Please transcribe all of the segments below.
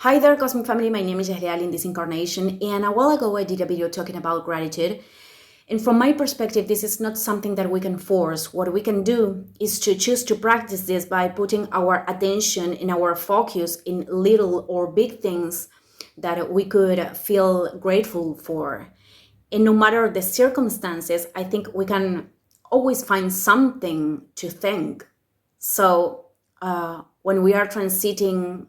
Hi there, Cosmic Family. My name is Jahrial in this incarnation, and a while ago I did a video talking about gratitude. And from my perspective, this is not something that we can force. What we can do is to choose to practice this by putting our attention and our focus in little or big things that we could feel grateful for. And no matter the circumstances, I think we can always find something to thank. So when we are transiting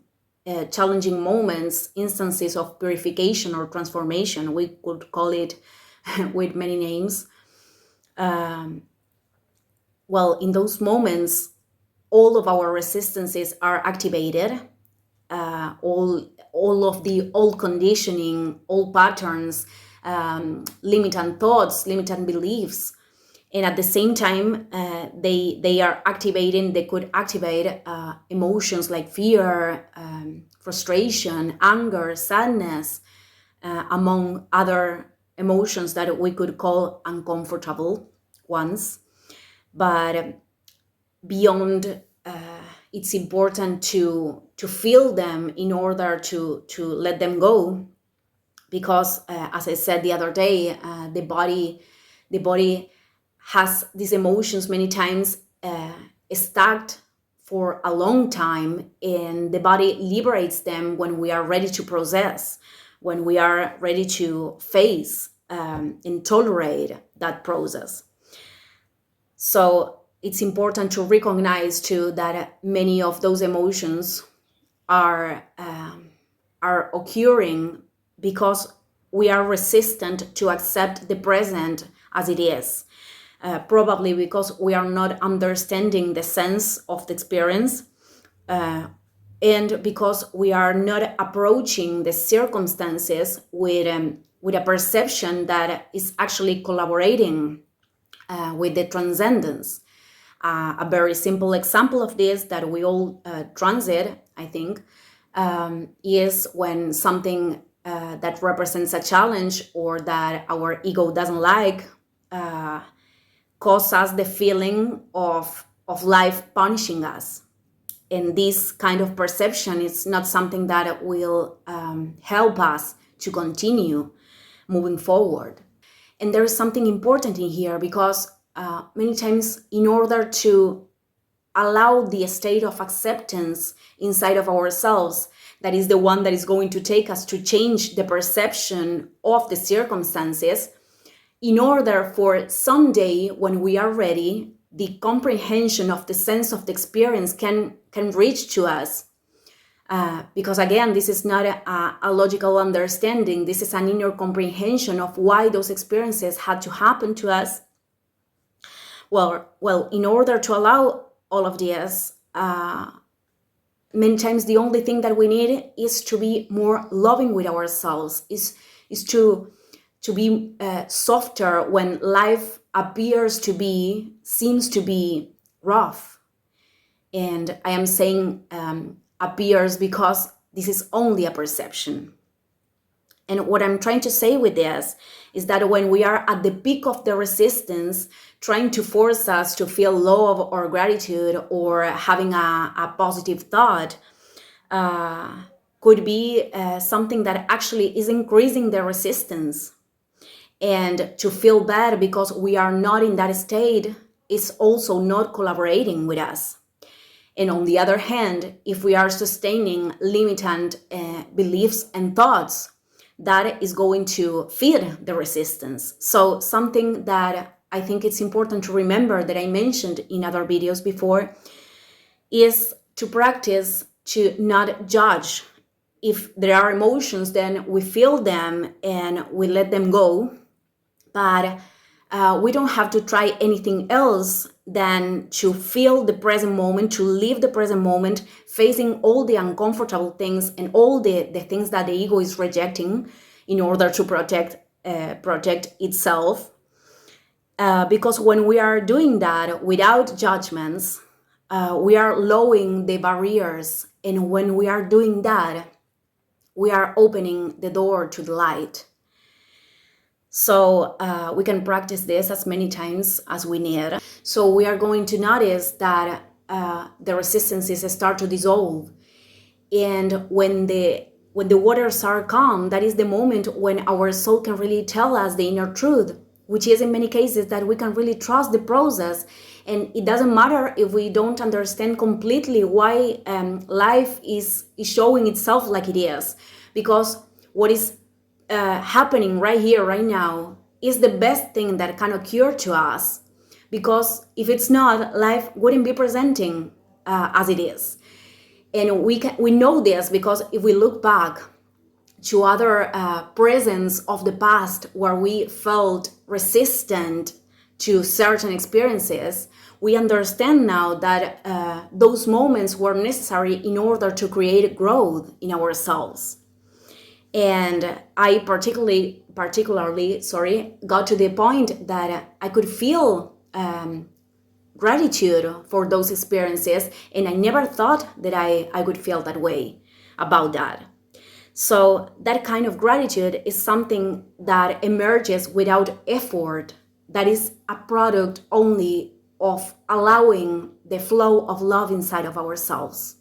challenging moments, instances of purification or transformation, we could call it with many names. Well, in those moments, all of our resistances are activated. All of the old conditioning, old patterns, limiting thoughts, limiting beliefs, and at the same time, they are activating. They could activate emotions like fear, frustration, anger, sadness, among other emotions that we could call uncomfortable ones. But beyond, it's important to feel them in order to let them go, because as I said the other day, the body has these emotions many times stuck for a long time, and the body liberates them when we are ready to process, when we are ready to face and tolerate that process. So it's important to recognize too that many of those emotions are occurring because we are resistant to accept the present as it is. Probably because we are not understanding the sense of the experience, and because we are not approaching the circumstances with a perception that is actually collaborating with the transcendence. A very simple example of this that we all transit, I think, is when something that represents a challenge or that our ego doesn't like cause us the feeling of life punishing us. And this kind of perception is not something that will help us to continue moving forward. And there is something important in here, because many times, in order to allow the state of acceptance inside of ourselves, that is the one that is going to take us to change the perception of the circumstances, in order for someday when we are ready, the comprehension of the sense of the experience can reach to us. Because again, this is not a logical understanding. This is an inner comprehension of why those experiences had to happen to us. Well, in order to allow all of this, many times the only thing that we need is to be more loving with ourselves, is to be softer when life seems to be rough. And I am saying appears because this is only a perception. And what I'm trying to say with this is that when we are at the peak of the resistance, trying to force us to feel love or gratitude or having a positive thought, could be something that actually is increasing the resistance. And to feel bad because we are not in that state is also not collaborating with us. And on the other hand, if we are sustaining limiting beliefs and thoughts, that is going to feed the resistance. So something that I think it's important to remember, that I mentioned in other videos before, is to practice to not judge. If there are emotions, then we feel them and we let them go. But we don't have to try anything else than to feel the present moment, to live the present moment, facing all the uncomfortable things and all the things that the ego is rejecting in order to protect itself. Because when we are doing that without judgments, we are lowering the barriers. And when we are doing that, we are opening the door to the light. So we can practice this as many times as we need. So we are going to notice that the resistances start to dissolve. And when the when the waters are calm, that is the moment when our soul can really tell us the inner truth, which is in many cases that we can really trust the process. And it doesn't matter if we don't understand completely why life is showing itself like it is, because what is happening right here, right now, is the best thing that can occur to us. Because if it's not, life wouldn't be presenting as it is. And we know this because if we look back to other presents of the past where we felt resistant to certain experiences, we understand now that those moments were necessary in order to create growth in ourselves. And I particularly got to the point that I could feel gratitude for those experiences, and I never thought that I would feel that way about that. So that kind of gratitude is something that emerges without effort, that is a product only of allowing the flow of love inside of ourselves.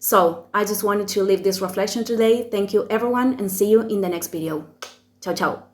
So I just wanted to leave this reflection today. Thank you everyone, and see you in the next video. Ciao, ciao.